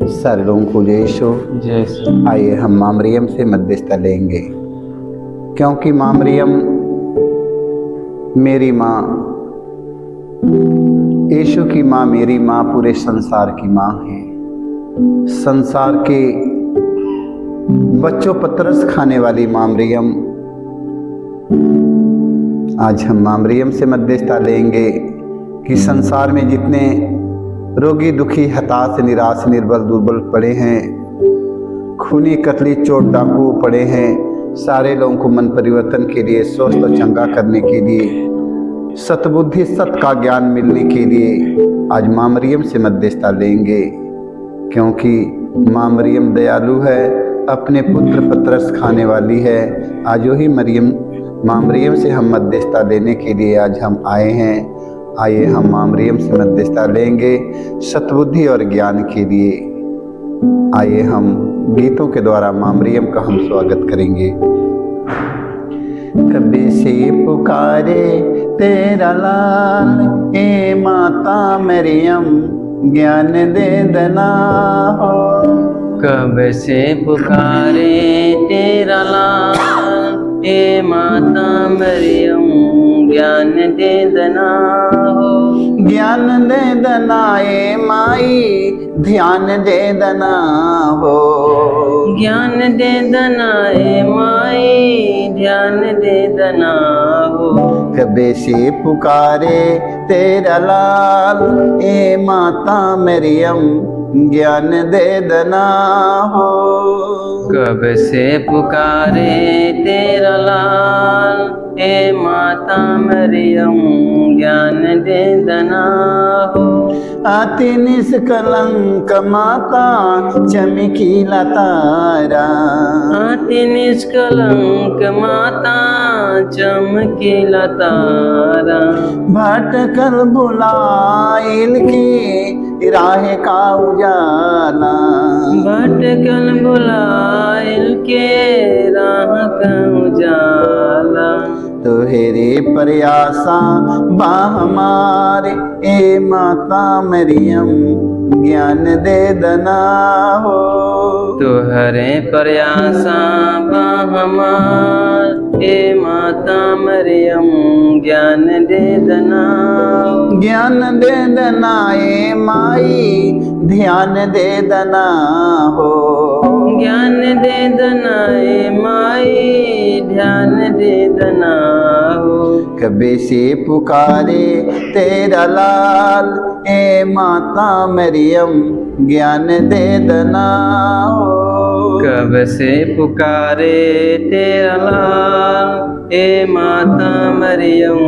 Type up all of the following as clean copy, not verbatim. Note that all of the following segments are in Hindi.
सर्वों को यीशु। आइए हम माँ मरियम से मध्यस्थता लेंगे, क्योंकि माँ मरियम मेरी माँ, यीशु की माँ मेरी माँ पूरे संसार की माँ है। संसार के बच्चों पर तरस खाने वाली माँ मरियम, आज हम माँ मरियम से मध्यस्थता लेंगे कि संसार में जितने रोगी, दुखी, हताश, निराश, निर्बल, दुर्बल पड़े हैं, खूनी, कतली, चोट, डाकू पड़े हैं, सारे लोगों को मन परिवर्तन के लिए, स्वस्थ और चंगा करने के लिए, सतबुद्धि, सत का ज्ञान मिलने के लिए आज माँ मरियम से मध्यस्थता लेंगे, क्योंकि माँ मरियम दयालु है, अपने पुत्र पर तरस खाने वाली है। आज वही माँ मरियम से हम मध्यस्थता लेने के लिए आज हम आए हैं। आइए हम माँ मरियम से मध्यस्थता लेंगे सतबुद्धि और ज्ञान के लिए। आइए हम गीतों के द्वारा माँ मरियम का हम स्वागत करेंगे। कभी से पुकारे तेरा लाल, ए माता मरियम ज्ञान दे देना हो। कब से पुकारे तेरा लाल, ए माता मरियम ज्ञान दे देना हो। ज्ञान दे देना ए माई, ध्यान दे देना हो। ज्ञान दे देना ए माई, ध्यान दे देना हो। कबे से पुकारे तेरा लाल, ए माता मरियम ज्ञान दे देना हो। कब से पुकारे तेरा लाल, ए माता मरियम ज्ञान दे देना हो। आती निष्कलंक माता चमकीला तारा, आती निष्कलंक माता चमकीला तारा। भटकल भुलाइल की राह का उजाला, भटकल भुलाइल के राह का उजाला। तोहरे प्रयासा बा हमारे, ए माता मरियम ज्ञान दे देना हो। तोहरे प्रयासा बा हमार, ए माता मरियम ज्ञान दे देना हो। ज्ञान दे देना ए माई, ध्यान दे देना हो। ज्ञान दे देना ए माई, ध्यान दे देना हो। कबे से पुकारे तेरा लाल, ए माता मरियम ज्ञान दे देना हो। कब से पुकारे तेरा लाल, ए माता मरियम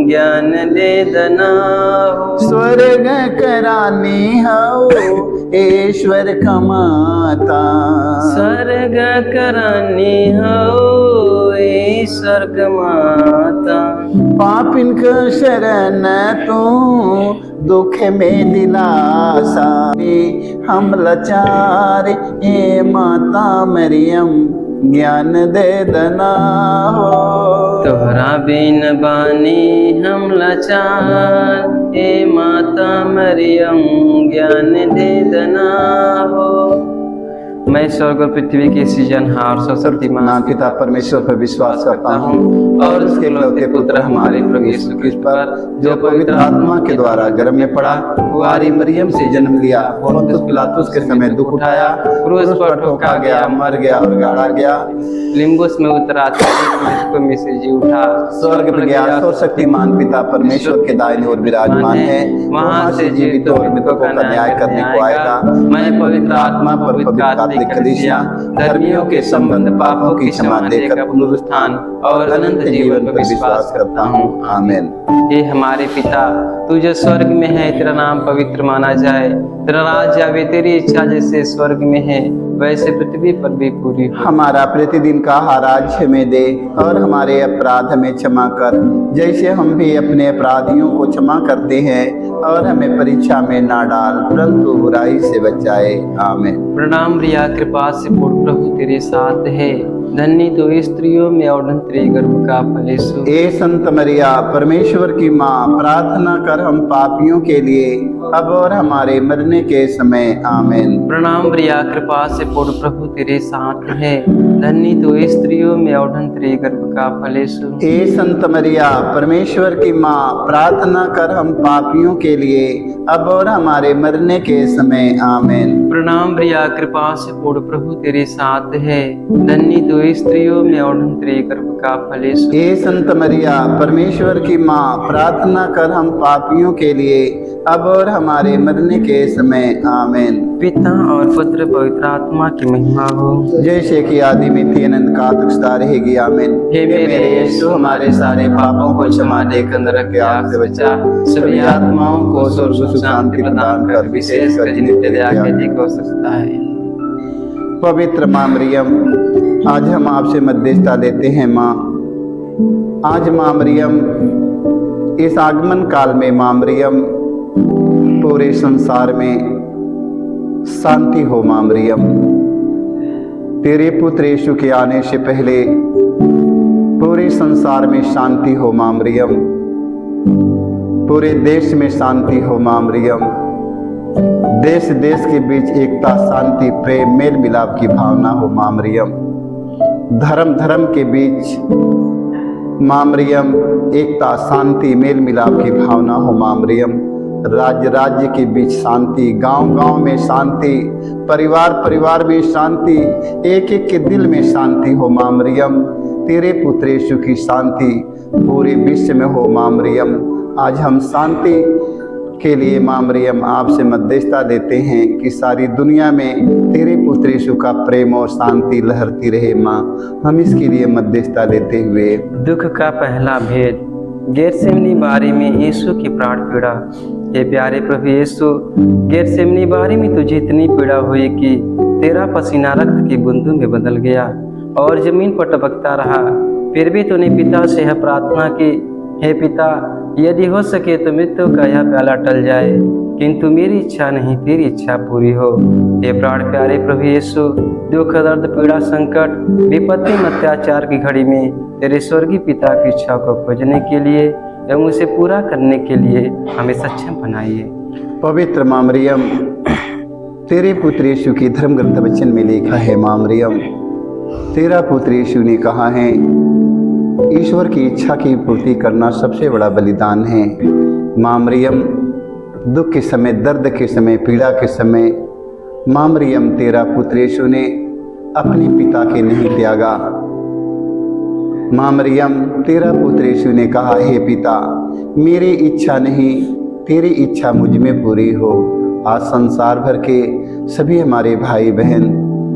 ज्ञान दे देना हो। स्वर्ग करानी हो ईश्वर का माता, स्वर्ग करानी हो ईश्वर का माता। पापिन का शरण तू दुख में दिलासा, हम लाचार ए माता मरियम ज्ञान दे देना हो। तोहरा बिन बानी हम लाचार, ए माता मरियम ज्ञान दे देना हो। मैं स्वर्ग और पृथ्वी के सृजनहार सर्वशक्तिमान पिता परमेश्वर पर विश्वास करता हूँ और उसके इकलौते पुत्र हमारे प्रभु यीशु क्रिस्त पर, जो पवित्र आत्मा के द्वारा गर्भ में पड़ा, कुंवारी मरियम से जन्म लिया, पोंतियुस पिलातुस के समय दुख उठाया, क्रूस पर ठोका गया, मर गया और गाड़ा गया, लिम्बुस में उतरा, मृतकों में से जी उठा, स्वर्ग पर गया, सर्वशक्तिमान पिता परमेश्वर के दाहिने ओर विराजमान है, वहाँ से जीवित और मृतकों का न्याय करने को आएगा। मैं पवित्र आत्मा पर, पवित्र कलीसिया, धर्मियों के संबंध, पापों की क्षमा देकर पुनरुत्थान और अनंत जीवन पर विश्वास करता हूँ। आमीन। हे हमारे पिता, तू जो स्वर्ग में है, तेरा नाम पवित्र माना जाए, तेरा राज्य आवे, तेरी इच्छा जैसे स्वर्ग में है वैसे पृथ्वी पर भी पूरी हो। हमारा प्रतिदिन का आहार आज हमें दे, और हमारे अपराध हमें क्षमा कर, जैसे हम भी अपने अपराधियों को क्षमा करते हैं, और हमें परीक्षा में ना डाल, परंतु बुराई से बचाए। आमीन। प्रणाम रिया, कृपा से पूर्ण प्रभु तेरे साथ है, धन्य तो स्त्रियों में और धन्य तेरे गर्भ का फल यीशु। ए संत मरिया परमेश्वर की माँ, प्रार्थना कर हम पापियों के लिए अब और हमारे मरने के समय आमीन। प्रणाम मरिया, कृपा से पूर्ण प्रभु तेरे साथ है, धन्य तो स्त्रियों में और धन्य तेरे गर्भ का फल यीशु। ए संत मरिया परमेश्वर की माँ, प्रार्थना कर हम पापियों के लिए अब और हमारे मरने के समय आमीन। प्रणाम मरिया, कृपा से पूर्ण प्रभु तेरे साथ है, धन्य तो स्त्रियों में और धन्य तेरे गर्भ का फल यीशु। ए संत मरिया परमेश्वर की माँ, प्रार्थना कर हम पापियों के लिए अब और हमारे मरने के समय आमीन। पिता और पुत्र पवित्र आत्मा की महिमा हो, जैसे कि आदि में थी अनंत काल तक सदा रहेगी आमीन। हे मेरे यीशु, हमारे सारे पापों को क्षमा देकर नरक के आग से बचा, सभी आत्माओं को स्वर्ग सुख शांति प्रदान कर, विशेषकर नित्य दया के अधिक हो सकता है। पवित्र माँ मरियम, आज हम आपसे मध्यस्थता लेते हैं माँ। आज माँ मरियम, इस आगमन काल में माँ मरियम पूरे संसार में शांति हो। माँ मरियम, तेरे पुत्र यीशु के आने से पहले पूरे संसार में शांति हो। माँ मरियम, पूरे देश में शांति हो। माँ मरियम, देश देश के बीच एकता, शांति, प्रेम, मेल मिलाप की भावना हो। माँ मरियम, धर्म धर्म के बीच माँ मरियम एकता, शांति, मेल मिलाप की भावना हो। माँ मरियम, राज्य राज्य के बीच शांति, गांव गांव में शांति, परिवार परिवार में शांति, एक एक के दिल में शांति हो। माँ मरियम, तेरे पुत्र यीशु की शांति पूरे विश्व में हो। माँ मरियम, आज हम शांति के लिए माँ मरियम आपसे मध्यस्थता देते हैं कि सारी दुनिया में तेरे पुत्र यीशु का प्रेम और शांति लहरती रहे। माँ, हम इसके लिए मध्यस्थता लेते हुए दुख का पहला भेद, गेतसेमनी बारी में यीशु की प्राण पीड़ा। हे प्यारे प्रभु यीशु, गेतसेमनी बारी में तुझे इतनी पीड़ा हुई कि तेरा पसीना रक्त की बूंदों में बदल गया और जमीन पर टपकता रहा। फिर भी तूने पिता से यह प्रार्थना की, हे पिता, यदि हो सके तो मृत्यु का यह प्याला टल जाए, किंतु मेरी इच्छा नहीं तेरी इच्छा पूरी हो। हे प्राण प्यारे प्रभु यीशु, दुख, दर्द, पीड़ा, संकट, विपत्ति, अत्याचार की घड़ी में तेरे स्वर्गीय पिता की इच्छा को खोजने के लिए एवं उसे पूरा करने के लिए हमें सक्षम बनाइए। पवित्र माँ मरियम, तेरे पुत्र यीशु की धर्म ग्रंथ वचन में लिखा है, माँ मरियम, तेरा पुत्र यीशु ने कहा है, ईश्वर की इच्छा की पूर्ति करना सबसे बड़ा बलिदान है। माँ मरियम, दुख के समय, दर्द के समय, पीड़ा के समय माँ मरियम, तेरा पुत्र यीशु ने अपने पिता के नहीं त्यागा। माँ मरियम, तेरा पुत्र यीशु ने कहा, हे पिता, मेरी इच्छा नहीं तेरी इच्छा मुझ में पूरी हो। आज संसार भर के सभी हमारे भाई बहन,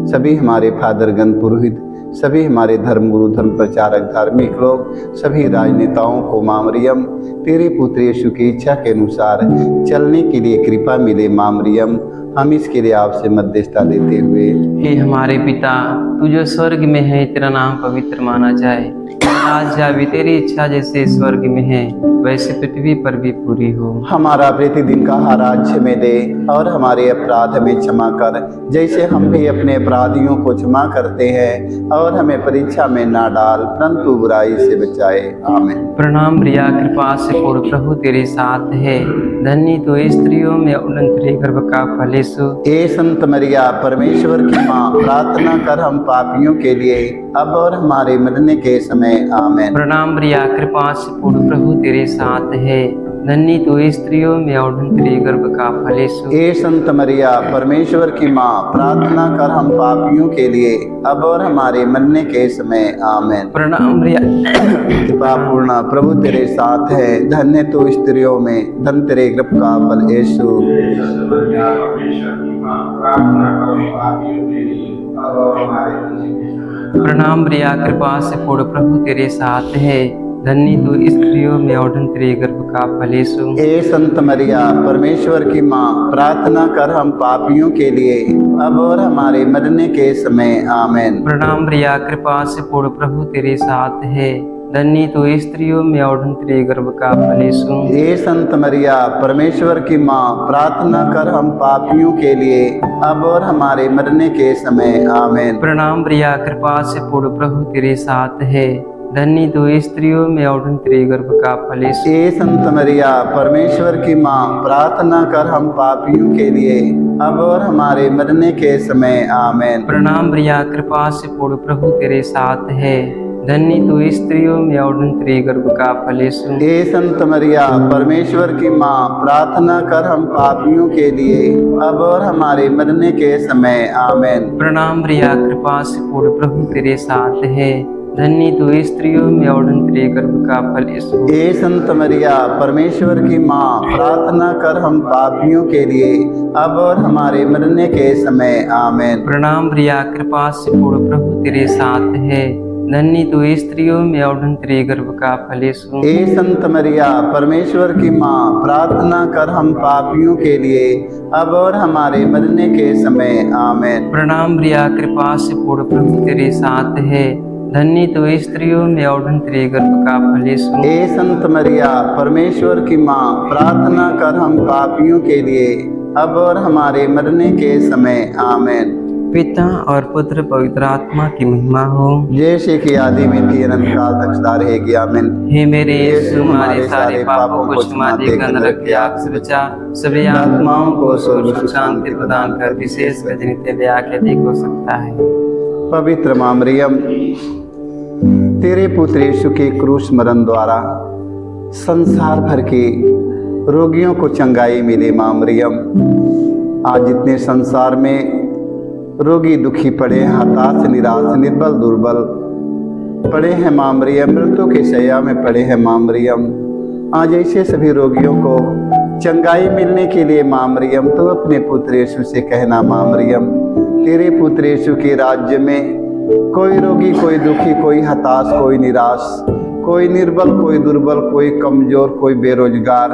सभी हमारे फादरगण, पुरोहित, सभी हमारे धर्म गुरु, धर्म प्रचारक, धार्मिक लोग, सभी राजनेताओं को माँ मरियम, तेरे पुत्र यीशु की इच्छा के अनुसार चलने के लिए कृपा मिले। माँ मरियम, हम इसके लिए आपसे मध्यस्थता देते हुए, हे हमारे पिता, तू जो स्वर्ग में है, तेरा नाम पवित्र माना जाए, आज जावे, तेरी इच्छा जैसे स्वर्ग में है वैसे पृथ्वी पर भी पूरी हो। हमारा प्रतिदिन का आहार आज हमें दे और हमारे अपराध हमें क्षमा कर, जैसे हम भी अपने अपराधियों को क्षमा करते हैं, और हमें परीक्षा में ना डाल परंतु बुराई से बचाए। आमीन। प्रणाम प्रिया, कृपा से पूर्ण प्रभु तेरे साथ है, धन्य तो स्त्रियों में अनंत तेरे गर्भ का फल यीशु। ए संत मरिया परमेश्वर की माँ, प्रार्थना कर हम पापियों के लिए अब और हमारे मरने के समय। आमीन। प्रणाम प्रिया, कृपा से पूर्ण प्रभु तेरे साथ है, धन्य तो स्त्रियों में और तेरे गर्भ का फल यीशु। ए संत मरिया परमेश्वर की माँ, प्रार्थना कर हम पापियों के लिए अब और हमारे मरने के समय। आमीन। प्रणाम प्रिया, कृपा पूर्ण प्रभु तेरे साथ है, धन्य तो स्त्रियों में धन तेरे गर्भ का फल यीशु। प्रणाम प्रिया, कृपा से पूर्ण प्रभु तेरे साथ है, धन्य तो स्त्रियों में और तेरे गर्भ का फल यीशु। ए संत मरिया परमेश्वर की माँ, प्रार्थना कर हम पापियों के लिए अब और हमारे मरने के समय। आमीन। प्रणाम प्रिया, कृपा से पूर्ण प्रभु तेरे साथ है, धन्य तू स्त्रियों में और तेरे गर्भ का फल यीशु। हे संत मरिया परमेश्वर की माँ, प्रार्थना कर हम पापियों के लिए अब और हमारे मरने के समय आमीन। प्रणाम मरिया, कृपा से पूर्ण, प्रभु तेरे साथ है। धन्य तू स्त्रियों में और तेरे गर्भ का फल यीशु। हे संत मरिया परमेश्वर की माँ, प्रार्थना कर हम पापियों के लिए अब और हमारे मरने के समय आमीन। प्रणाम मरिया, कृपा से पूर्ण, प्रभु तेरे साथ है। धन्य तू स्त्रियों में और तेरे गर्भ का फल यीशु। हे संत मरिया परमेश्वर की माँ, प्रार्थना कर हम पापियों के लिए अब और हमारे मरने के समय आमीन। प्रणाम मरिया, कृपा से पूर्ण, प्रभु तेरे साथ है। धन्य तू स्त्रियों में और तेरे गर्भ का फल यीशु। हे संत मरिया परमेश्वर की माँ, प्रार्थना कर हम पापियों के लिए अब और हमारे मरने के समय आमीन। प्रणाम मरिया, कृपा से पूर्ण, प्रभु तेरे साथ है। धन्य तू स्त्रियों में और तेरे गर्भ का फल यीशु। हे संत मरिया परमेश्वर की माँ, प्रार्थना कर हम पापियों के लिए अब और हमारे मरने के समय आमीन। प्रणाम मरिया, कृपा से पूर्ण, प्रभु तेरे साथ है। धन्य तू स्त्रियों में और तेरे गर्भ का फल यीशु। हे संत मरिया परमेश्वर की माँ, प्रार्थना कर हम पापियों के लिए अब और हमारे मरने के समय आमीन। पिता और पुत्र पवित्र आत्मा की महिमा हो, जैसे कि आदि में थी अनंत काल तक सदा रहेगी आमीन। हे मेरे यीशु, हमारे सारे पापों को क्षमा देकर नरक की आग से बचा, सभी आत्माओं को स्वर्ग सुख शांति प्रदान कर, विशेषकर जिन्हें तेरे आके देख हो सकता है। पवित्र माँ मरियम, तेरे पुत्र यीशु के क्रूस मरण द्वारा संसार भर के रोगियों को चंगाई मिली। माँ मरियम, आज जितने संसार में रोगी दुखी पड़े हैं, हताश निराश निर्बल दुर्बल पड़े हैं माँ मरियम, मृत्यु के शैया में पड़े हैं माँ मरियम, आज ऐसे सभी रोगियों को चंगाई मिलने के लिए माँ मरियम तो अपने पुत्र यीशु से कहना माँ मरियम, तेरे पुत्र यीशु के राज्य में कोई रोगी, कोई दुखी, कोई हताश, कोई निराश, कोई निर्बल, कोई दुर्बल, कोई कमजोर, कोई बेरोजगार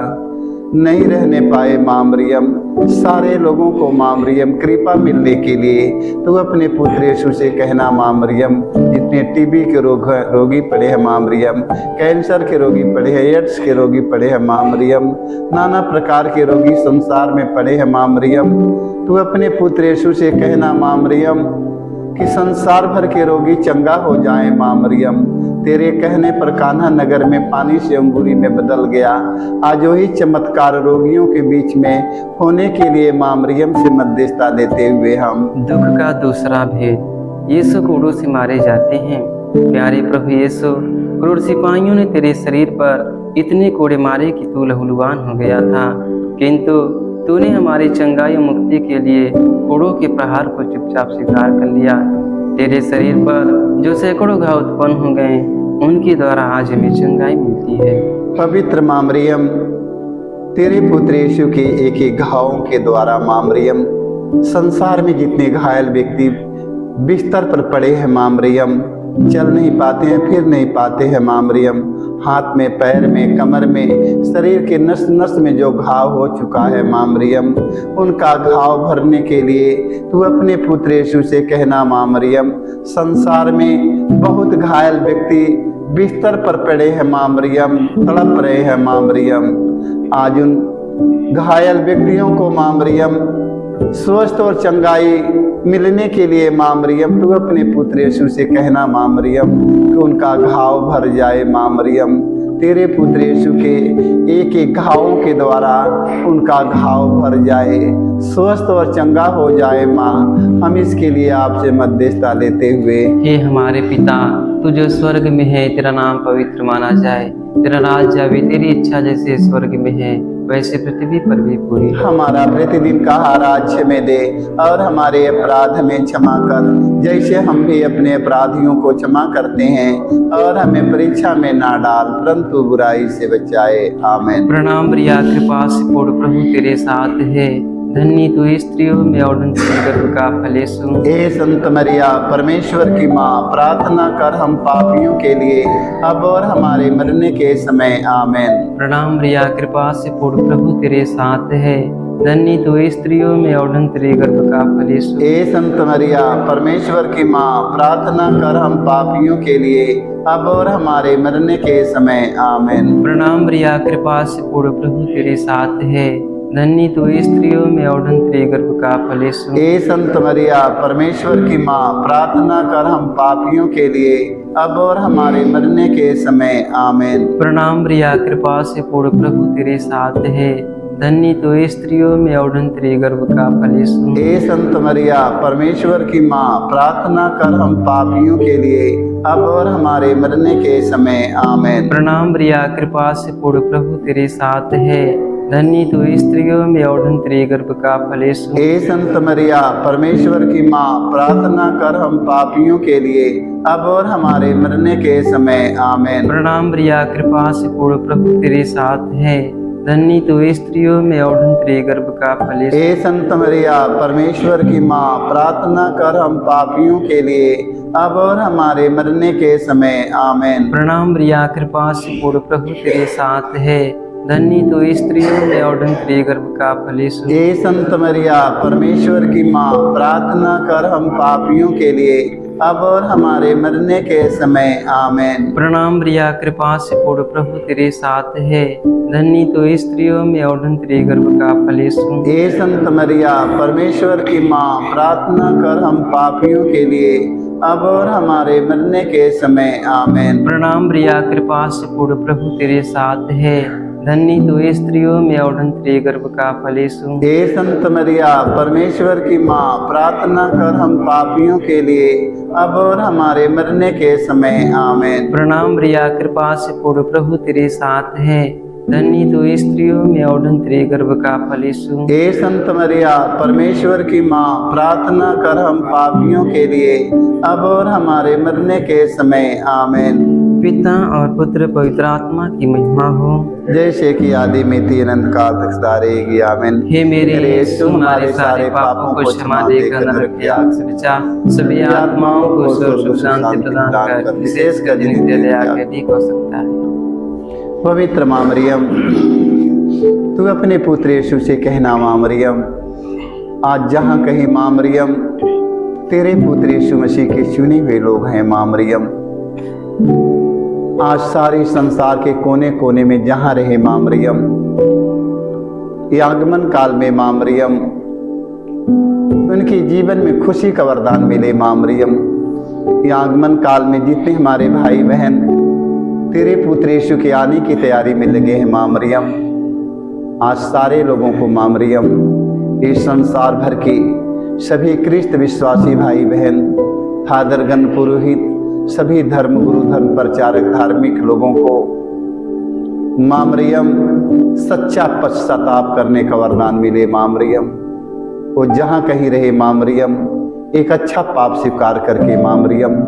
नहीं रहने पाए माँ मरियम। सारे लोगों को माँ मरियम कृपा मिलने के लिए तो अपने पुत्र यीशु से कहना माँ मरियम, जितने टीबी के रोगी पड़े हैं माँ मरियम, कैंसर के रोगी पड़े हैं, एड्स के रोगी पड़े हैं माँ मरियम, नाना प्रकार के रोगी संसार में पड़े हैं माँ मरियम, तो अपने पुत्र यीशु से कहना माँ मरियम कि संसार भर के रोगी चंगा हो जाएं माँ मरियम। तेरे कहने पर कान्हा नगर में पानी से अंगूरी में बदल गया। आज वही चमत्कार रोगियों के बीच में होने के लिए माँ मरियम से मध्यस्थता लेते हुए हम दुख का दूसरा भेद, यीशु क्रूस से मारे जाते हैं। प्यारे प्रभु यीशु, क्रूर सिपाहियों ने तेरे शरीर पर इतने कोड़े मारे कि तू लहूलुहान हो गया था, किंतु तूने हमारी चंगाई और मुक्ति के लिए कोड़ों के प्रहार को चुपचाप स्वीकार कर लिया। तेरे शरीर पर जो सैकड़ों घाव उत्पन्न हो गए, उनके द्वारा आज हमें चंगाई मिलती है। पवित्र माँ मरियम, तेरे पुत्र यीशु के एक एक घावों के द्वारा माँ मरियम, संसार में जितने घायल व्यक्ति बिस्तर पर पड़े हैं माँ मरियम, चल नहीं पाते हैं, फिर नहीं पाते हैं माँ मरियम, हाथ में, पैर में, कमर में, शरीर के नस नस में जो घाव हो चुका है माँ मरियम, उनका घाव भरने के लिए तू अपने पुत्र यीशु से कहना माँ मरियम। संसार में बहुत घायल व्यक्ति बिस्तर पर पड़े हैं माँ मरियम, तड़प रहे हैं माँ मरियम, आज उन घायल व्यक्तियों को माँ मरियम स्वस्थ और चंगाई मिलने के लिए माँ मरियम तू अपने पुत्र यीशु से कहना माँ मरियम कि उनका घाव भर जाए माँ मरियम। तेरे पुत्र यीशु के एक एक घावों के द्वारा उनका घाव भर जाए, स्वस्थ और चंगा हो जाए माँ। हम इसके लिए आपसे मध्यस्थता लेते हुए, हे हमारे पिता, तू जो स्वर्ग में है, तेरा नाम पवित्र माना जाए, तेरा राज्य आवे, तेरी इच्छा जैसे स्वर्ग में है वैसे पृथ्वी पर भी पूरी हो। हमारा प्रतिदिन का आहार आज हमें दे और हमारे अपराध हमें क्षमा कर, जैसे हम भी अपने अपराधियों को क्षमा करते हैं, और हमें परीक्षा में ना डाल परंतु बुराई से बचाए। आमीन। प्रणाम मरिया, कृपा से पूर्ण, प्रभु तेरे साथ है। धन्य तू स्त्रियों में और तेरे गर्भ का फल यीशु। हे संत मरिया, परमेश्वर की माँ, प्रार्थना कर हम पापियों के लिए अब और हमारे मरने के समय। आमीन। प्रणाम मरिया, कृपा से पूर्ण, प्रभु तेरे साथ है। धन्य तू स्त्रियों में और धन्य तेरे गर्भ का फल यीशु। ए संत मरिया परमेश्वर की माँ, प्रार्थना कर हम पापियों के लिए अब और हमारे मरने के समय आमीन। प्रणाम मरिया, कृपा से पूर्ण, प्रभु तेरे साथ है। धन्य तू स्त्रियों में और धन्य तेरे गर्भ का फल यीशु। ए संत मरिया परमेश्वर की माँ, प्रार्थना कर हम पापियों के लिए अब और हमारे मरने के समय आमीन। प्रणाम मरिया, कृपा से पूर्ण, प्रभु तेरे साथ है। धन्य तू स्त्रियों में और धन्य तेरे गर्भ का फल यीशु। ए संत मरिया परमेश्वर की माँ, प्रार्थना कर हम पापियों के लिए अब और हमारे मरने के समय आमीन। प्रणाम मरिया, कृपा से पूर्ण, प्रभु तेरे साथ है। धन्य तू स्त्रियों में और धन्य तेरे गर्भ का फल यीशु। ए संत मरिया परमेश्वर की माँ, प्रार्थना कर हम पापियों के लिए अब और हमारे मरने के समय आमीन। प्रणाम मरिया, कृपा से पूर्ण, प्रभु तेरे साथ है। धन्य तू स्त्रियों में और धन्य तेरे गर्भ का फल यीशु। ए संत मरिया परमेश्वर की माँ, प्रार्थना कर हम पापियों के लिए अब और हमारे मरने के समय आमीन। प्रणाम मरिया, कृपा से पूर्ण, प्रभु तेरे साथ है। धन्य तू स्त्रियों में और धन्य तेरे गर्भ का फल यीशु। ए संत मरिया परमेश्वर की माँ, प्रार्थना कर हम पापियों के लिए अब और हमारे मरने के समय आमीन। प्रणाम मरिया, कृपा से पूर्ण, प्रभु तेरे साथ है। धन्य तू स्त्रियों में और धन्य तेरे गर्भ का फल यीशु। ए संत मरिया परमेश्वर की माँ, प्रार्थना कर हम पापियों के लिए अब और हमारे मरने के समय आमीन। प्रणाम मरिया, कृपा से पूर्ण, प्रभु तेरे साथ है। धन्य तू स्त्रियों में और धन्य तेरे गर्भ का फल यीशु। ए संत मरिया परमेश्वर की माँ, प्रार्थना कर हम पापियों के लिए अब और हमारे मरने के समय आमीन। प्रणाम मरिया, कृपा से पूर्ण, प्रभु तेरे साथ है। धन्य तू स्त्रियों में और धन्य तेरे गर्भ का फल यीशु। ए संत मरिया परमेश्वर की माँ, प्रार्थना कर हम पापियों के लिए अब और हमारे मरने के समय आमीन। पिता और पुत्र पवित्र आत्मा की महिमा हो, जैसे कि आदि में थी अनंत काल तक सदा रहेगी आमीन। हे मेरे यीशु, हमारे सारे पापों को क्षमा देकर नरक की आग से बचा, सभी आत्माओं को स्वर्ग सुख शांति प्रदान कर, विशेषकर नित्य दया के अधिक हो सकता है। पवित्र माँ मरियम, तू अपने पुत्र यीशु से कहना माँ मरियम, आज जहाँ कहीं माँ मरियम तेरे पुत्र यीशु मसीह के चुने हुए लोग हैं माँ मरियम, आज सारे संसार के कोने कोने में जहाँ रहे माँ मरियम, ये आगमन काल में माँ मरियम उनके जीवन में खुशी का वरदान मिले माँ मरियम। ये आगमन काल में जितने हमारे भाई बहन तेरे पुत्र यीशु के आने की तैयारी में लगे हैं माँ मरियम, आज सारे लोगों को माँ मरियम, इस संसार भर के सभी क्रिस्त विश्वासी भाई बहन, फादरगण, पुरोहित, सभी धर्म गुरु, धर्म प्रचारक, धार्मिक लोगों को माँ मरियम सच्चा पश्चाताप करने का वरदान मिले माँ मरियम। वो जहाँ कहीं रहे माँ मरियम, एक अच्छा पाप स्वीकार करके माँ मरियम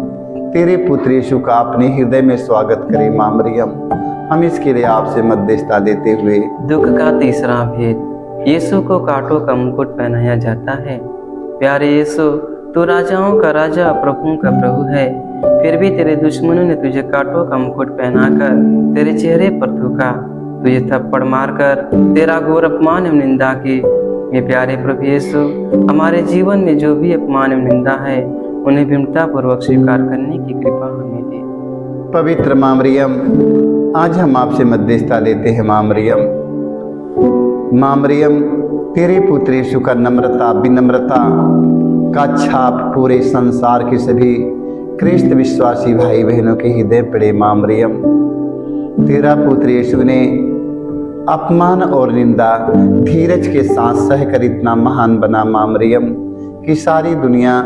तेरे पुत्र यीशु का अपने हृदय में स्वागत करे माँ मरियम। हम इसके लिए आपसे मध्यस्थता देते हुए दुख का तीसरा भेद, यीशु को कांटों का मुकुट पहनाया जाता है। प्यारे यीशु, तू राजाओं का राजा, प्रभुओं का प्रभु है, फिर भी तेरे दुश्मनों ने तुझे कांटों का मुकुट पहनाकर तेरे चेहरे पर थूका, तुझे थप्पड़ मारकर तेरा घोर अपमान एवं निंदा की। ये प्यारे प्रभु यीशु, हमारे जीवन में जो भी अपमान एवं निंदा है उन्हें विनम्रता पूर्वक स्वीकार करने की कृपा हमें दे। पवित्र माँ मरियम, आज हम आपसे मध्यस्थता लेते हैं माँ मरियम। माँ मरियम, तेरे पुत्र यीशु का नम्रता, विनम्रता का छाप पूरे संसार के सभी क्रिस्त विश्वासी भाई बहनों के हृदय पड़े माँ मरियम। तेरा पुत्र यीशु ने अपमान और निंदा धीरज के साथ सहकर इतना महान बना माँ मरियम कि सारी दुनिया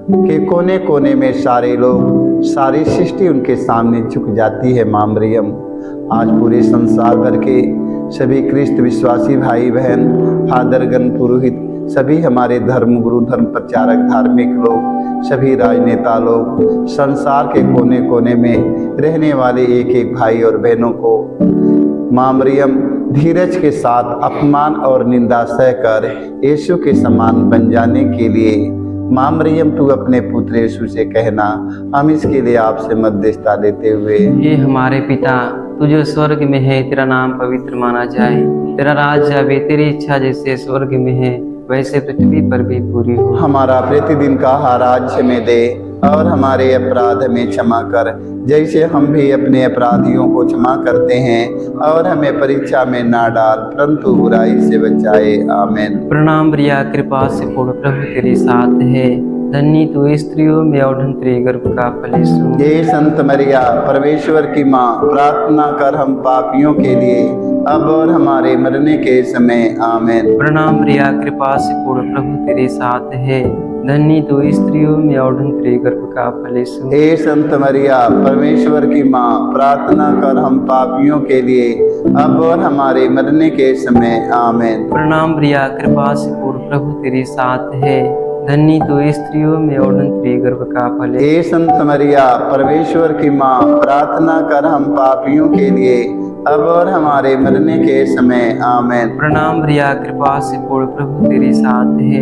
के कोने कोने में सारे लोग, सारी सृष्टि उनके सामने झुक जाती है माँ मरियम। आज पूरे संसार भर के सभी क्रिस्त विश्वासी भाई बहन, फादरगण, पुरोहित, सभी हमारे धर्म गुरु, धर्म प्रचारक, धार्मिक लोग, सभी राजनेता लोग, संसार के कोने कोने में रहने वाले एक एक भाई और बहनों को माँ मरियम धीरज के साथ अपमान और निंदा सहकर यीशु के समान बन जाने के लिए माँ मरियम तू अपने पुत्र यीशु से कहना। हम इसके लिए आपसे मध्यस्थता लेते हुए हे हमारे पिता, तू जो स्वर्ग में है, तेरा नाम पवित्र माना जाए, तेरा राज्य आवे, तेरी इच्छा जैसे स्वर्ग में है वैसे पृथ्वी पर भी पूरी हो। हमारा प्रतिदिन का आहार आज हमें दे, और हमारे अपराध हमें क्षमा कर जैसे हम भी अपने अपराधियों को क्षमा करते हैं, और हमें परीक्षा में ना डाल परंतु बुराई से बचाए। आमीन। प्रणाम प्रिया, कृपा से पूर्ण, प्रभु तेरे साथ है, धन्य तू स्त्रियों में और धन्य तेरे गर्भ का फल यीशु। ये संत मरिया परमेश्वर की माँ, प्रार्थना कर हम पापियों के लिए अब और हमारे मरने के समय। आमीन। प्रणाम प्रिया, कृपा से पूर्ण, प्रभु तेरे साथ है, धन्य तू स्त्रियों में और धन्य तेरे गर्भ का फल यीशु। हे संत मरिया परमेश्वर की माँ, प्रार्थना कर हम पापियों के लिए अब और हमारे मरने के समय। आमीन। प्रणाम प्रिया, कृपा से पूर्ण, प्रभु तेरे साथ है, धन्य तू स्त्रियों में और धन्य तेरे गर्भ का फल यीशु। हे संत मरिया परमेश्वर की माँ, प्रार्थना कर हम पापियों के लिए अब और हमारे मरने के समय। आमीन। प्रणाम प्रिया, कृपा से पूर्ण, प्रभु तेरे साथ है,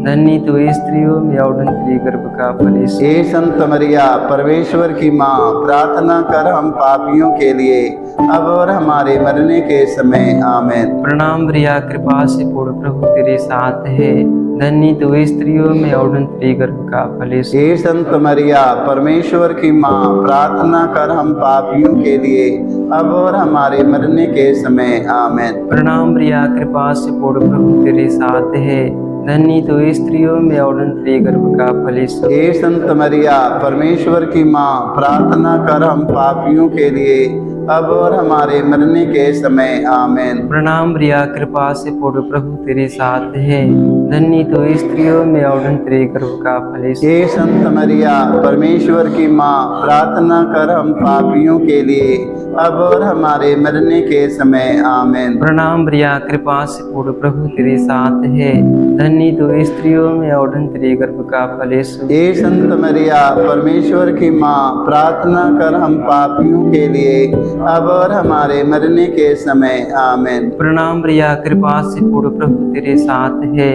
धन्य तू स्त्रियों में और धन्य तेरे गर्भ का फल यीशु। हे संत मरिया परमेश्वर की माँ, प्रार्थना कर हम पापियों के लिए अब और हमारे मरने के समय। आमीन। प्रणाम प्रिया, कृपा से पूर्ण, प्रभु तेरे साथ है, धन्य तू स्त्रियों में और धन्य तेरे गर्भ का फल यीशु। हे संत मरिया परमेश्वर की माँ, प्रार्थना कर हम पापियों के लिए अब और हमारे मरने के समय। आमीन। प्रणाम प्रिया, कृपा से पूर्ण, प्रभु तेरे साथ है, धन्य तू स्त्रियों में और धन्य तेरे गर्भ का फल यीशु। हे संत मरिया परमेश्वर की माँ, प्रार्थना कर हम पापियों के लिए अब और हमारे मरने के समय। आमीन। प्रणाम प्रिया, कृपा से पूर्ण, प्रभु तेरे साथ है, धन्य तू स्त्रियों में और धन्य तेरे गर्भ का फल यीशु। हे संत मरिया परमेश्वर की माँ, प्रार्थना कर हम पापियों के लिए अब और हमारे मरने के समय। आमीन। प्रणाम प्रिया, कृपा से पूर्ण, प्रभु तेरे साथ है, धन्य तू स्त्रियों में और धन्य तेरे गर्भ का फल यीशु। हे संत मरिया परमेश्वर की माँ, प्रार्थना कर हम पापियों के लिए अब और हमारे मरने के समय। आमीन। प्रणाम प्रिया, कृपा से पूर्ण, प्रभु तेरे साथ है,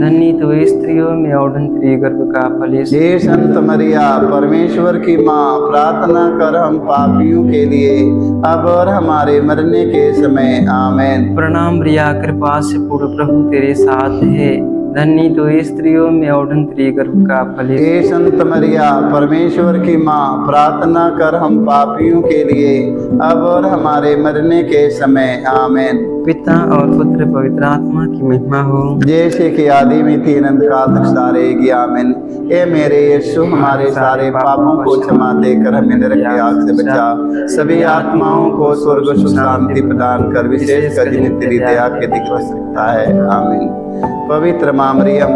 धन्य तू स्त्रियों में और धन्य तेरे गर्भ का फल यीशु। हे संत मरिया परमेश्वर की माँ, प्रार्थना कर हम पापियों के लिए अब और हमारे मरने के समय। आमीन। प्रणाम प्रिया, कृपा से पूर्ण, प्रभु तेरे साथ है, धन्य तू स्त्रियों में और धन्य तेरे गर्भ का फल यीशु। हे संत मरिया परमेश्वर की माँ, प्रार्थना कर हम पापियों के लिए अब और हमारे मरने के समय। आमीन। पिता और पुत्र पवित्र आत्मा की महिमा हो, जैसे कि आदि में थी अनंत काल तक सारेगी। आमीन। हे मेरे यीशु, हमारे सारे पापों को क्षमा देकर हमें नरक की आग से बचा, सभी आत्माओं को स्वर्ग सुख शांति प्रदान कर, विशेषकर जिन्हें तेरी दया की अधिक आवश्यकता है। आमीन। पवित्र माँ मरियम,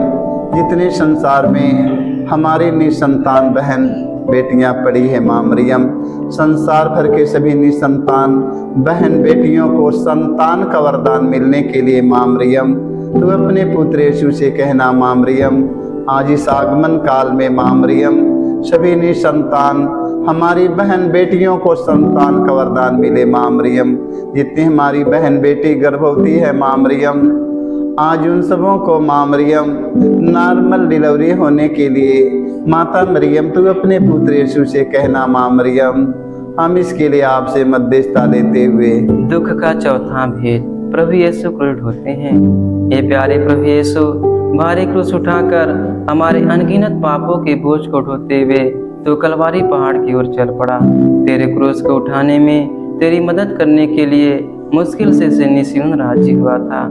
जितने संसार में हमारी निसंतान बहन बेटियां पड़ी है, माँ मरियम, संसार भर के सभी निसंतान बहन बेटियों को संतान का वरदान मिलने के लिए माँ मरियम, तू अपने पुत्र यीशु से कहना, माँ मरियम, आज इस आगमन काल में माँ मरियम, सभी निसंतान हमारी बहन बेटियों को संतान का वरदान मिले। माँ मरियम, जितनी हमारी बहन बेटी गर्भवती है माँ मरियम, आज उन सबों को माँ मरियम नॉर्मल डिलीवरी होने के लिए माता मरियम, तू अपने पुत्र यीशु से कहना, माँ मरियम, हम इसके लिए आपसे मध्यस्थता लेते हुए। दुख का चौथा भेद, प्रभु यीशु क्रूस ढोते हैं। ये प्यारे प्रभु यीशु, भारी क्रूस उठाकर हमारे अनगिनत पापों के बोझ को ढोते हुए तो कलवारी पहाड़ की ओर चल पड़ा। तेरे क्रूस को उठाने में तेरी मदद करने के लिए मुश्किल से निस्यून राजी हुआ था।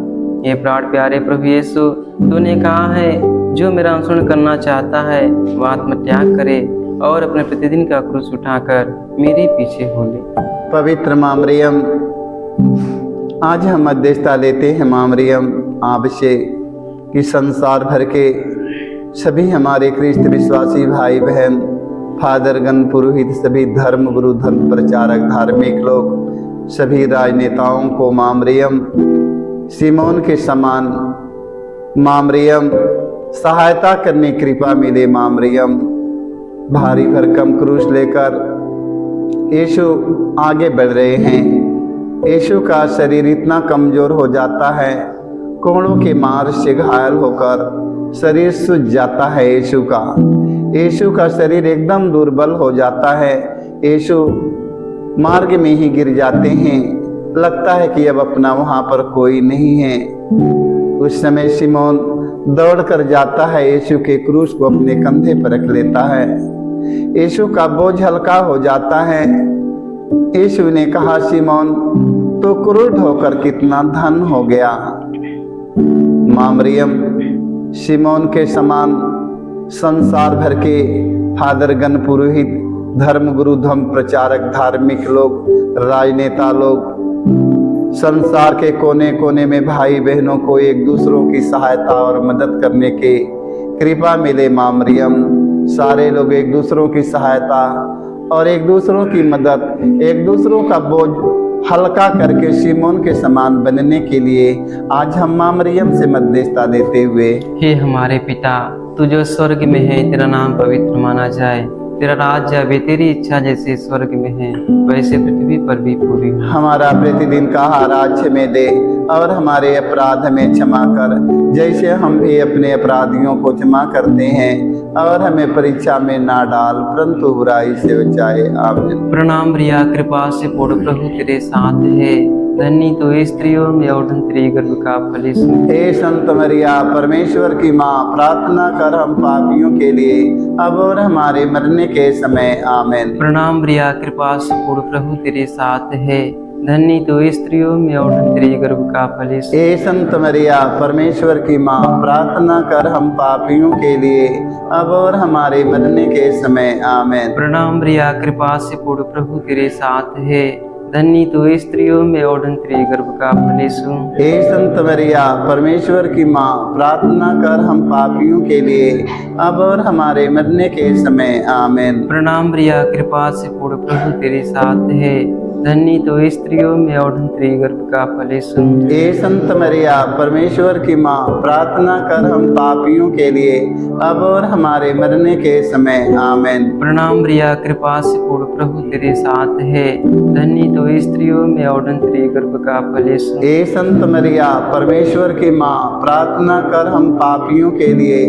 ये प्राण प्यारे प्रभु यीशु, तूने कहा है जो मेरा अनुसरण करना चाहता है वह आत्मत्याग करे और अपने प्रतिदिन का क्रूस उठाकर मेरे पीछे हो ले। पवित्र माँ मरियम, आज हम मध्यस्थता लेते हैं माँ मरियम आपसे कि संसार भर के सभी हमारे ख्रिस्त विश्वासी भाई बहन, फादरगण, पुरोहित, सभी धर्म गुरु, धर्म प्रचारक, धार्मिक लोग, सभी राजनेताओं को माँ मरियम सिमोन के समान माँ मरियम सहायता करने की कृपा मिले। माँ मरियम, भारी भरकम क्रूस लेकर यीशु आगे बढ़ रहे हैं। यीशु का शरीर इतना कमजोर हो जाता है, कोड़ों के मार से घायल होकर शरीर सूझ जाता है। यीशु का शरीर एकदम दुर्बल हो जाता है। यीशु मार्ग में ही गिर जाते हैं। लगता है कि अब अपना वहां पर कोई नहीं है। उस समय शिमोन दौड़कर जाता है, यीशु के क्रूस को अपने कंधे पर रख लेता है। यीशु का बोझ हल्का हो जाता है। यीशु ने कहा, शिमोन तो क्रूर होकर कितना धन हो गया। मां मरियम शिमोन के समान संसार भर के फादरगण, पुरोहित, धर्म गुरु, धर्म प्रचारक, धार्मिक लोग, राजनेता लोग संसार के कोने कोने में भाई बहनों को एक दूसरों की सहायता और मदद करने के कृपा मिले। मां मरियम सारे लोग एक दूसरों की सहायता और एक दूसरों की मदद, एक दूसरों का बोझ हल्का करके शिमोन के समान बनने के लिए आज हम मां मरियम से मध्यस्थता लेते हुए, हे हमारे पिता, तू जो स्वर्ग में है, तेरा नाम पवित्र माना जाए, तेरा राज्य आवे, तेरी इच्छा जैसे स्वर्ग में है वैसे पृथ्वी पर भी पूरी हो। हमारा प्रतिदिन का आहार आज हमें दे और हमारे अपराध हमें क्षमा कर, जैसे हम भी अपने अपराधियों को क्षमा करते हैं, और हमें परीक्षा में ना डाल परंतु बुराई से बचाए। आमीन। प्रणाम रिया, कृपा से पूर्ण, प्रभु तेरे साथ है, धन्य तो स्त्रियों में और तेरी गर्भ का फल यीशु। हे संत मरिया, परमेश्वर की माँ, प्रार्थना कर हम पापियों के लिए अब और हमारे मरने के समय। आमीन। प्रणाम रिया, कृपा से पूर्ण, प्रभु तेरे साथ है, धन्य तो स्त्रियों में और तेरी गर्भ का फल यीशु। हे संत मरिया, परमेश्वर की माँ, प्रार्थना कर हम पापियों के लिए अब और हमारे मरने के समय। आमीन। प्रणाम रिया, कृपा से पूर्ण, प्रभु तेरे साथ है, धन्य तो स्त्रियों में और तेरी गर्भ का फल यीशु। हे संत मरिया, परमेश्वर की माँ, प्रार्थना कर हम पापियों के लिए अब और हमारे मरने के समय। आमीन। प्रणाम रिया, कृपा से पूर्ण, प्रभु तेरे साथ है, धन्य तो स्त्रियों में और तेरी गर्भ का फल यीशु। हे संत मरिया, परमेश्वर की माँ, प्रार्थना कर हम पापियों के लिए अब और हमारे मरने के समय। आमीन। प्रणाम रिया, कृपा से पूर्ण, प्रभु तेरे साथ है, धन्य तो स्त्रियों में और तेरी गर्भ का फल यीशु। हे संत मरिया, परमेश्वर की माँ, प्रार्थना कर हम पापियों के लिए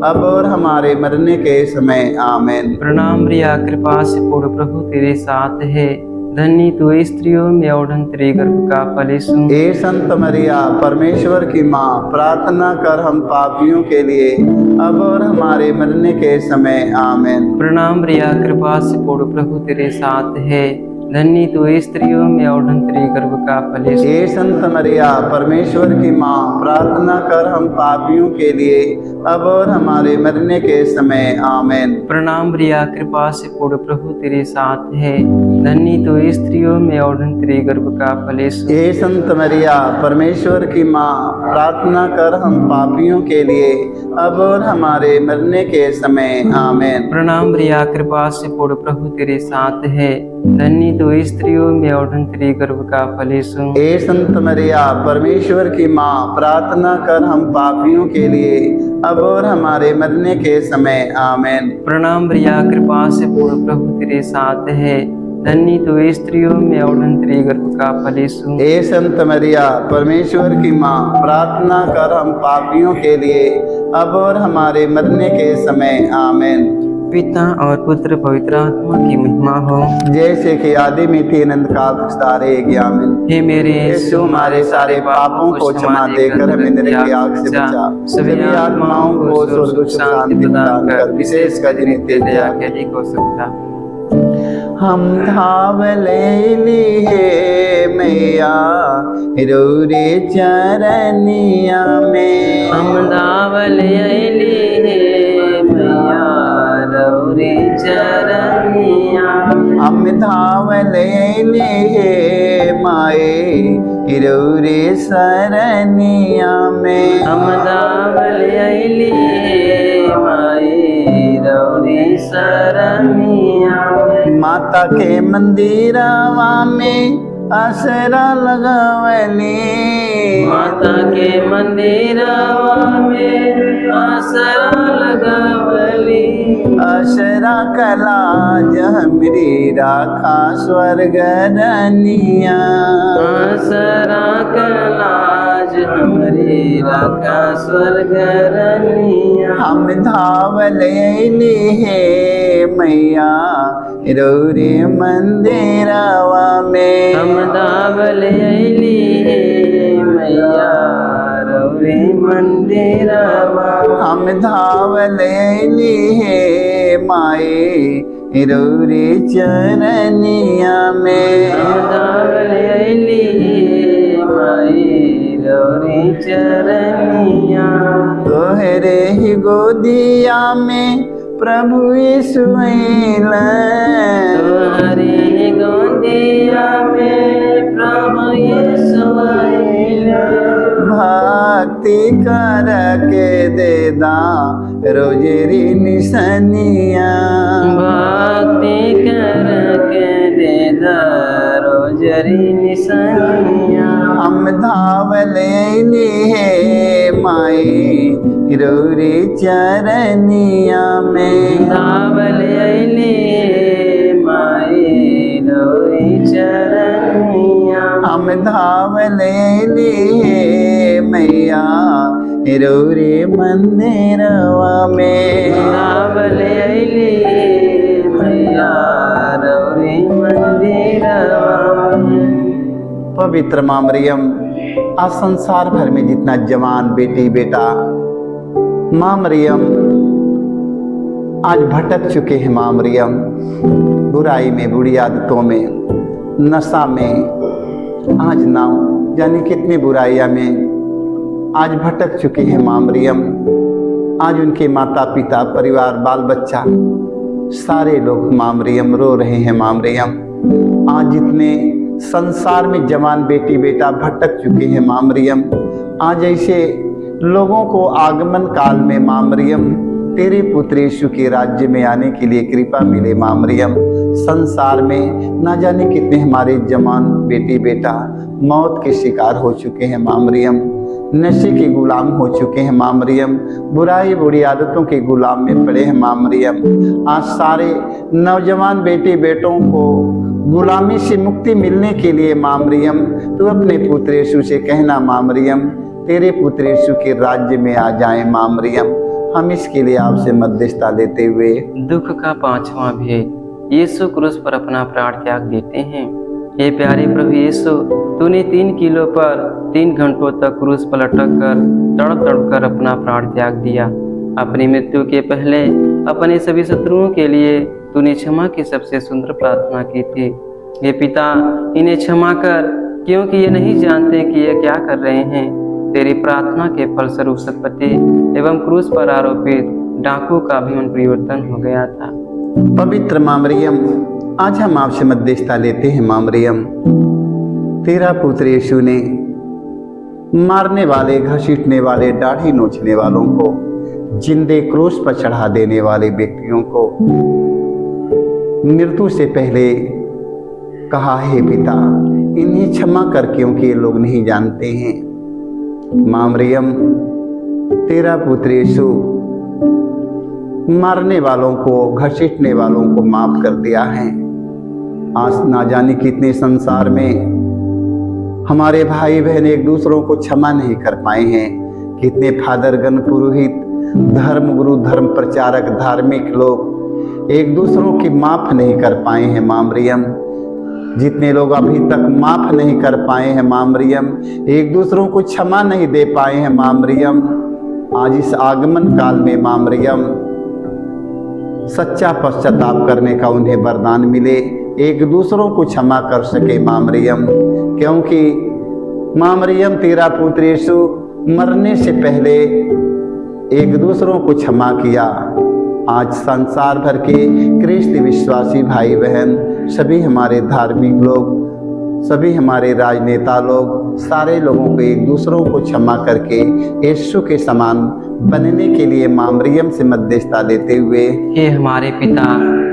अब और हमारे मरने के समय। आमीन। प्रणाम रिया, कृपा से पूर्ण, प्रभु तेरे साथ है, धन्य तो स्त्रियों में और तेरी गर्भ का फल यीशु। हे संत मरिया, परमेश्वर की माँ, प्रार्थना कर हम पापियों के लिए अब और हमारे मरने के समय। आमीन। प्रणाम रिया, कृपा से पूर्ण, प्रभु तेरे साथ है, धन्य तो स्त्रियों में और तेरी गर्भ का फल यीशु। हे संत मरिया, परमेश्वर की माँ, प्रार्थना कर हम पापियों के लिए अब और हमारे मरने के समय। आमीन। प्रणाम रिया, कृपा से पूर्ण, प्रभु तेरे साथ है, धन्य तो स्त्रियों में और तेरी गर्भ का फल यीशु। हे संत मरिया, परमेश्वर की माँ, प्रार्थना कर हम पापियों के लिए अब और हमारे मरने के समय। आमीन। प्रणाम रिया, कृपा से पूर्ण, प्रभु तेरे साथ है, धन्य तो स्त्रियों में और तेरी गर्भ का फल यीशु। हे संत मरिया, परमेश्वर की माँ, प्रार्थना कर हम पापियों के लिए अब और हमारे मरने के समय। आमीन। प्रणाम रिया, कृपा से पूर्ण, प्रभु तेरे साथ है, धन्य तो स्त्रियों में और तेरी गर्भ का फल यीशु। हे संत मरिया, परमेश्वर की माँ, प्रार्थना कर हम पापियों के लिए अब और हमारे मरने के समय। आमीन। पिता और पुत्र पवित्र आत्मा की महिमा हो, जैसे कि आदि में थी, अनंत काल सारे। आमीन। हे मेरे यीशु, हमारे सारे पापों को क्षमा देकर हमें नरक की आग से बचा, सभी आत्माओं को स्वर्ग सुख शांति प्रदान कर, विशेष कर नित्य दया के अधिक हो सकता। हम धावले लिए मैया रोरे चरनिया में, हम धावल अइली हे मैया रौरे चरनिया, हम धावले लिए माए रोरे सरनिया में, हम धावल अइली हे माई रौरे सरनिया। माता के मंदिरवा में आसरा लगावली, माता के मंदिरवा में आसरा लगावली, आसरा कलाज हमरी राखा स्वर्ग रनिया। आसरा कलाज हमरी राखा स्वर्ग रनिया। हम धावल अइली हे मैया रौरे मंदिरवा में। हम धावल अइली हे मैया रौरे मंदिरवा। हम धावल अइली हे माए रौरे चरनिया में। हम धावल अइली हे माई रौरे चरनिया। तोहरे ही गोदिया में प्रभु यीशु अइलन। तोहरे गोदिया में प्रभु यीशु अइलन। भक्ति कर के देदा रोजेरी निसनिया। भक्ति करके देदा रोजरी निसनिया। हम धावल अइली हे माई रौरे चरनिया में। धावल अइली हे माई रौरे चरनिया। हम धावल अइली हे मैया रौरे मंदिरवा में। धावल अइली हे मैया रौरे मंदिरवा में। पवित्र माँ मरियम, आज संसार भर में जितना जवान बेटी बेटा माँ मरियम आज भटक चुके हैं। माँ मरियम बुराई में, बुरी आदतों में, नशा में, आज ना जाने कितनी बुराइयां में आज भटक चुके हैं। माँ मरियम आज उनके माता पिता, परिवार, बाल बच्चा सारे लोग माँ मरियम रो रहे हैं। माँ मरियम आज जितने संसार में जवान बेटी बेटा भटक चुके हैं माँ मरियम, आज ऐसे लोगों को आगमन काल में माँ मरियम तेरे पुत्र यीशु के राज्य में आने के लिए कृपा मिले। माँ मरियम संसार में ना जाने कितने हमारे जवान बेटी बेटा मौत के शिकार हो चुके हैं। माँ मरियम नशे के गुलाम हो चुके हैं। माँ मरियम बुराई बुरी आदतों के गुलाम में पड़े हैं। माँ मरियम आज सारे नौजवान बेटे बेटों को गुलामी से मुक्ति मिलने के लिए माँ मरियम तू अपने पुत्र यीशु से कहना। माँ मरियम तेरे पुत्र यीशु के राज्य में आ जाएं। माँ मरियम हम इसके लिए आपसे मध्यस्थता लेते हुए दुख का पांचवा भेद, यीशु क्रूस पर अपना प्राण त्याग देते हैं। हे प्यारे प्रभु यीशु, तूने 3 किलो पर 3 घंटों तक क्रूस पर लटक कर तड़प तड़प कर अपना प्राण त्याग दिया। अपनी मृत्यु के पहले अपने सभी शत्रुओं के लिए तूने क्षमा की सबसे सुंदर प्रार्थना की थी। ये पिता इन्हें क्षमा कर, क्योंकि ये नहीं जानते कि ये क्या कर रहे हैं। तेरी प्रार्थना के फलस्वरूप सतपति एवं क्रूस पर आरोपित डाकू का भी मन परिवर्तन हो गया था। पवित्र माँ मरियम आज हम आपसे मध्यस्थता लेते हैं। माँ मरियम तेरा पुत्र यीशु ने मारने वाले, घसीटने वाले, दाढ़ी नोचने वालों को, जिंदे क्रूस पर चढ़ा देने वाले व्यक्तियों को मृत्यु से पहले कहा है पिता इन्हें क्षमा कर, क्योंकि ये लोग नहीं जानते हैं। माँ मरियम तेरा पुत्र यीशु मारने वालों को, घसीटने वालों को माफ कर दिया है। आज ना जाने कितने संसार में हमारे भाई बहन एक दूसरों को क्षमा नहीं कर पाए हैं। कितने फादरगण, पुरोहित, धर्म गुरु, धर्म प्रचारक, धार्मिक लोग एक दूसरों की माफ नहीं कर पाए हैं। माँ मरियम जितने लोग अभी तक माफ नहीं कर पाए हैं माँ मरियम, एक दूसरों को क्षमा नहीं दे पाए हैं माँ मरियम, आज इस आगमन काल में माँ मरियम सच्चा पश्चाताप करने का उन्हें वरदान मिले, एक दूसरों को क्षमा कर सके माँ मरियम। क्योंकि माँ मरियम तेरा पुत्र यीशु मरने से पहले एक दूसरों को क्षमा किया। आज संसार भर के ख्रिस्त विश्वासी भाई बहन, सभी हमारे धार्मिक लोग, सभी हमारे राजनेता लोग, सारे लोगों को एक दूसरों को क्षमा करके यीशु के समान बनने के लिए माँ मरियम से मध्यस्थता लेते हुए हे हमारे पिता,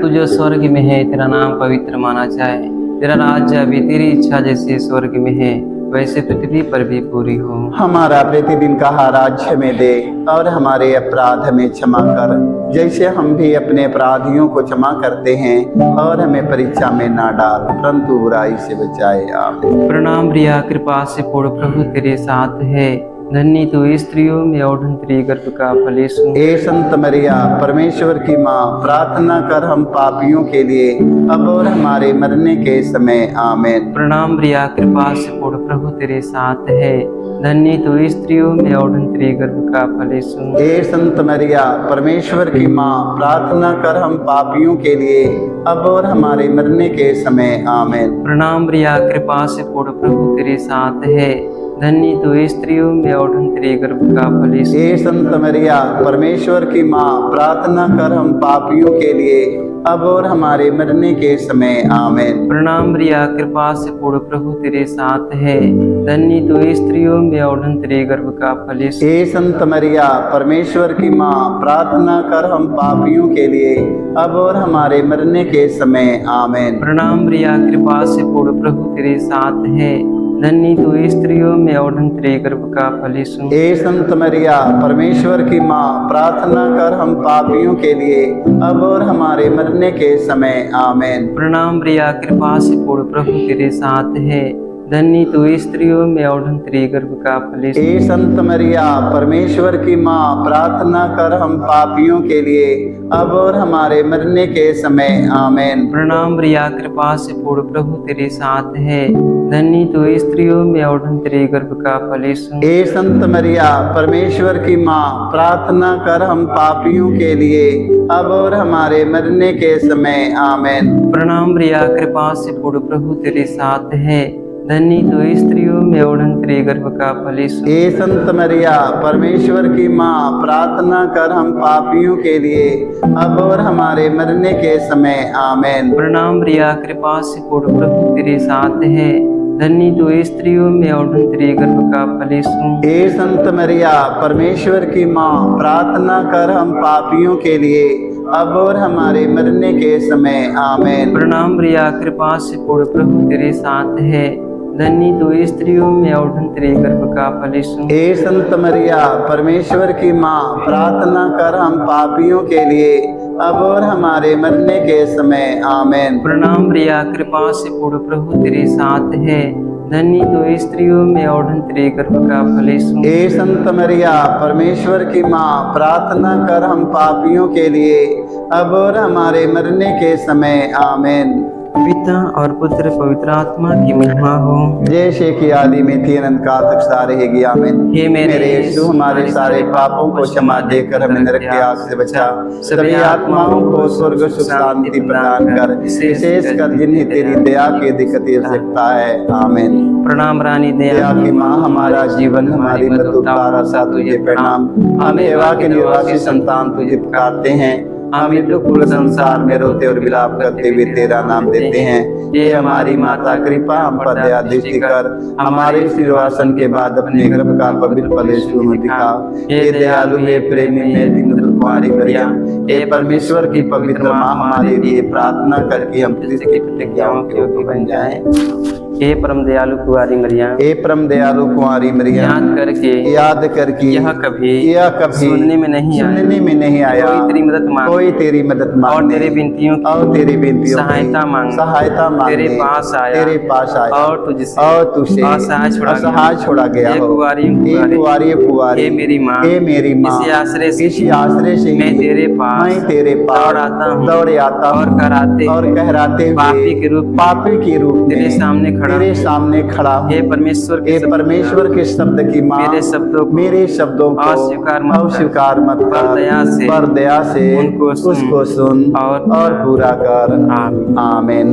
तू जो स्वर्ग में है, तेरा नाम पवित्र माना जाए, तेरा राज्य अभी तेरी इच्छा जैसे स्वर्ग में है वैसे पृथ्वी पर भी पूरी हो। हमारा प्रतिदिन का आहार हमें दे और हमारे अपराध हमें क्षमा कर, जैसे हम भी अपने अपराधियों को क्षमा करते हैं, और हमें परीक्षा में ना डाल परंतु बुराई से बचाए। आमीन। प्रणाम प्रिया, कृपा से पूर्ण, प्रभु तेरे साथ है, धन्य तू स्त्रियों में और धन्य तेरे गर्भ का फल यीशु। ए संत मरिया, परमेश्वर की माँ, प्रार्थना कर हम पापियों के लिए अब और हमारे मरने के समय। आमीन। प्रणाम प्रिया, कृपा से पूर्ण, प्रभु तेरे साथ है, धन्य तू स्त्रियों में और धन्य तेरे गर्भ का फल यीशु। ए संत मरिया, परमेश्वर की माँ, प्रार्थना कर हम पापियों के लिए अब और हमारे मरने के समय। आमीन। प्रणाम प्रिया, कृपा से पूर्ण, प्रभु तेरे साथ है, धन्य तू स्त्रियों में और धन्य तेरे गर्भ का फल यीशु। ए संत मरिया, परमेश्वर की माँ, प्रार्थना कर हम पापियों के लिए अब और हमारे मरने के समय। आमीन। प्रणाम प्रिया, कृपा से पूर्ण, प्रभु तेरे साथ है, धन्य तू स्त्रियों में और धन्य तेरे गर्भ का फल यीशु। ए संत मरिया, परमेश्वर की माँ, प्रार्थना कर हम पापियों के लिए अब और हमारे मरने के समय। आमीन। प्रणाम प्रिया, कृपा से पूर्ण, प्रभु तेरे साथ है, धन्य तू स्त्रियों में और धन्य तेरे गर्भ का फल यीशु। ए संत मरिया, परमेश्वर की माँ, प्रार्थना कर हम पापियों के लिए अब और हमारे मरने के समय। आमीन। प्रणाम प्रिया, कृपा से पूर्ण, प्रभु तेरे साथ है, धन्य तू स्त्रियों में और धन्य तेरे गर्भ का फल यीशु। ए संत मरिया, परमेश्वर की माँ, प्रार्थना कर हम पापियों के लिए अब और हमारे मरने के समय। आमीन। प्रणाम प्रिया, कृपा से पूर्ण, प्रभु तेरे साथ है, धन्य तू स्त्रियों में और धन्य तेरे गर्भ का फल यीशु। ए संत मरिया, परमेश्वर की माँ, प्रार्थना कर हम पापियों के लिए अब और हमारे मरने के समय। आमीन। प्रणाम प्रिया, कृपा से पूर्ण, प्रभु तेरे साथ है, धन्य तू स्त्रियों में और धन्य तेरे गर्भ का फल यीशु। ए संत मरिया, परमेश्वर की माँ, प्रार्थना कर हम पापियों के लिए अब और हमारे मरने के समय। आमीन। प्रणाम प्रिया, कृपा से पूर्ण, प्रभु तेरे साथ है, धन्य तू स्त्रियों में और धन्य तेरे गर्भ का फल यीशु। ए संत मरिया, परमेश्वर की माँ, प्रार्थना कर हम पापियों के लिए अब और हमारे मरने के समय। आमीन। प्रणाम प्रिया, कृपा से पूर्ण, प्रभु तेरे साथ है, धन्य तू स्त्रियों में और धन्य तेरे गर्भ का फल यीशु। ए संत मरिया, परमेश्वर की माँ, प्रार्थना कर हम पापियों के लिए अब और हमारे मरने के समय। आमीन। प्रणाम प्रिया, कृपा से पूर्ण, प्रभु तेरे साथ है, धन्य तू स्त्रियों में और धन्य तेरे गर्भ का फल यीशु। ए संत मरिया, परमेश्वर की माँ, प्रार्थना कर हम पापियों के लिए अब और हमारे मरने के समय। आमीन। पिता और पुत्र पवित्र आत्मा की महिमा हो, जैसे कि आदि में थी अनंत काल तक सदा रहेगी। आमीन। हे मेरे यीशु, हमारे सारे पापों को क्षमा देकर हमें नरक की आग से बचा, सभी आत्माओं को स्वर्ग सुख शांति प्रदान कर, विशेष कर जिन्हें तेरी दया की अधिक आवश्यकता है। आमीन। प्रणाम रानी दया की माँ, हमारा जीवन, हमारी मृत्यु, तारा सा तुझे प्रणाम। हम एवा के निवासी संतान तुझे पुकारते हैं, हम तो पूरे संसार में रोते और विलाप करते हुए तेरा नाम देते हैं। ये हमारी माता, कृपा हम पर दया दृष्टि कर, हमारे सिरवासन के बाद अपने गर्भ का पवित्र फल यीशु में दिखा। ये दयालु, हे प्रेमी, मेरी कुमारी मरियम, हे परमेश्वर की पवित्र माँ, हमारे लिए प्रार्थना करके हम क्रिस्त की प्रतिज्ञाओं के योग्य बन जाएं। हे परम दयालु कुंवारी मरियम, हे परम दयालु कुंवारी मरियम, याद करके यह कभी सुनने में नहीं आया, कोई तेरी मदद मांगने और तेरी विनतियों की सहायता मांगने तेरे पास आया और तुझसे असहाय छोड़ा गया हो। कुंवारी हे मेरी माँ, इसी आश्रय से मैं तेरे पास दौड़ आता हूँ और कहराते हुए पापी के रूप तेरे सामने खड़ा हूँ। हे परमेश्वर के शब्द की माँ, मेरे शब्दों को अस्वीकार मत कर, पर दया से उसको सुन और पूरा कर। आमीन।